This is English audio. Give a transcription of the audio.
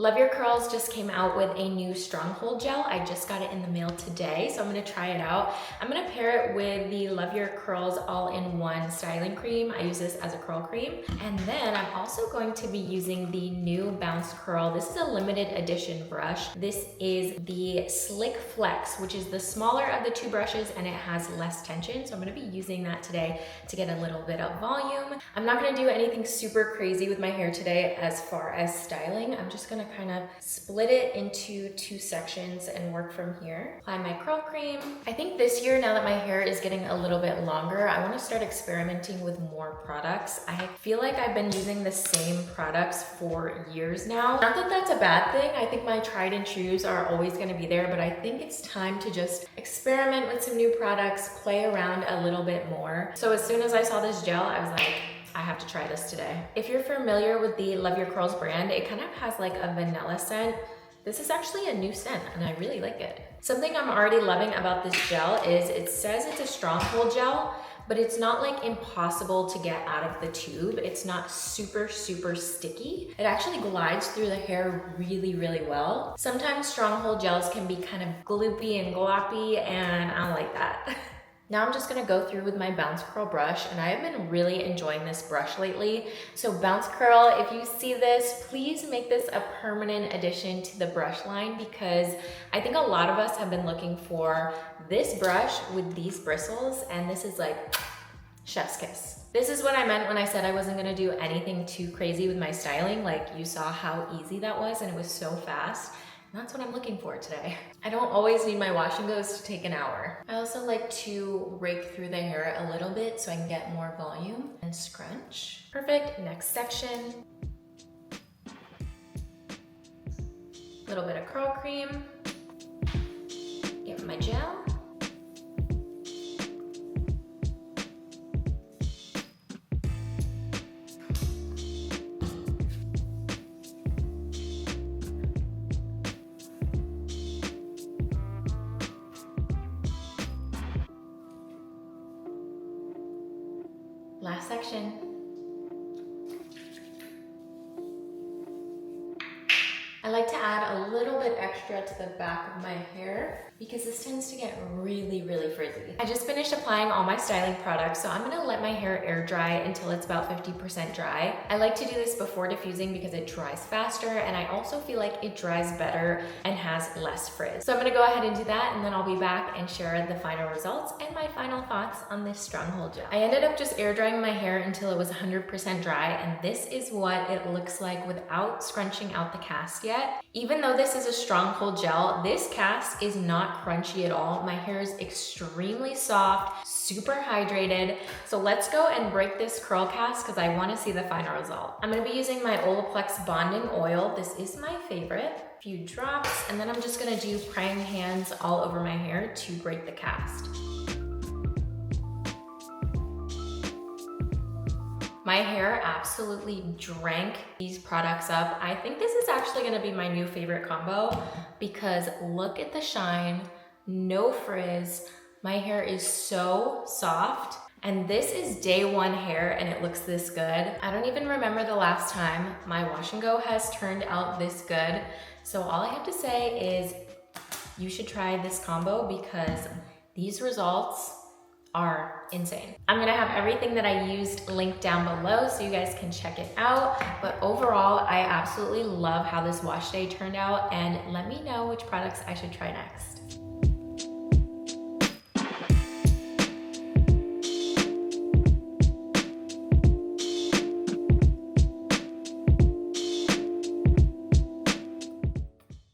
Love Your Curls just came out with a new Stronghold gel. I just got it in the mail today, so I'm gonna try it out. I'm gonna pair it with the Love Your Curls All-in-One Styling Cream. I use this as a curl cream. And then I'm also going to be using the new Bounce Curl. This is a limited edition brush. This is the Slick Flex, which is the smaller of the two brushes and it has less tension. So I'm gonna be using that today to get a little bit of volume. I'm not gonna do anything super crazy with my hair today as far as styling. I'm just gonna kind of split it into two sections and work from here. Apply my curl cream. I think this year, now that my hair is getting a little bit longer, I want to start experimenting with more products. I feel like I've been using the same products for years now. Not that that's a bad thing. I think my tried and trues are always going to be there, but I think it's time to just experiment with some new products, play around a little bit more. So as soon as I saw this gel, I was like, I have to try this today. If you're familiar with the Love Your Curls brand, it kind of has like a vanilla scent. This is actually a new scent and I really like it. Something I'm already loving about this gel is it says it's a Stronghold gel, but it's not like impossible to get out of the tube. It's not super sticky. It actually glides through the hair really well. Sometimes Stronghold gels can be kind of gloopy and gloppy and I don't like that. Now I'm just gonna go through with my Bounce Curl brush, and I have been really enjoying this brush lately. So Bounce Curl, if you see this, please make this a permanent addition to the brush line because I think a lot of us have been looking for this brush with these bristles, and this is like chef's kiss. This is what I meant when I said I wasn't gonna do anything too crazy with my styling. Like you saw how easy that was and it was so fast. That's what I'm looking for today. I don't always need my wash and goes to take an hour. I also like to rake through the hair a little bit so I can get more volume and scrunch. Perfect, next section. Little bit of curl cream. Get my gel. Last section. I like to add a little bit extra to the back of my hair because this tends to get really frizzy. I just finished applying all my styling products, so I'm gonna let my hair air dry until it's about 50% dry. I like to do this before diffusing because it dries faster and I also feel like it dries better and has less frizz. So I'm gonna go ahead and do that and then I'll be back and share the final results and my final thoughts on this Stronghold gel. I ended up just air drying my hair until it was 100% dry, and this is what it looks like without scrunching out the cast yet. Even though this is a Stronghold gel, this cast is not crunchy at all. My hair is extremely soft, super hydrated. So let's go and break this curl cast because I want to see the final result. I'm going to be using my Olaplex Bonding Oil. This is my favorite. A few drops, and then I'm just going to do praying hands all over my hair to break the cast. My hair absolutely drank these products up. I think this is actually gonna be my new favorite combo because look at the shine, no frizz. My hair is so soft, and this is day one hair and it looks this good. I don't even remember the last time my wash and go has turned out this good. So all I have to say is you should try this combo because these results are insane. I'm gonna have everything that I used linked down below so you guys can check it out. But overall, I absolutely love how this wash day turned out, and let me know which products I should try next.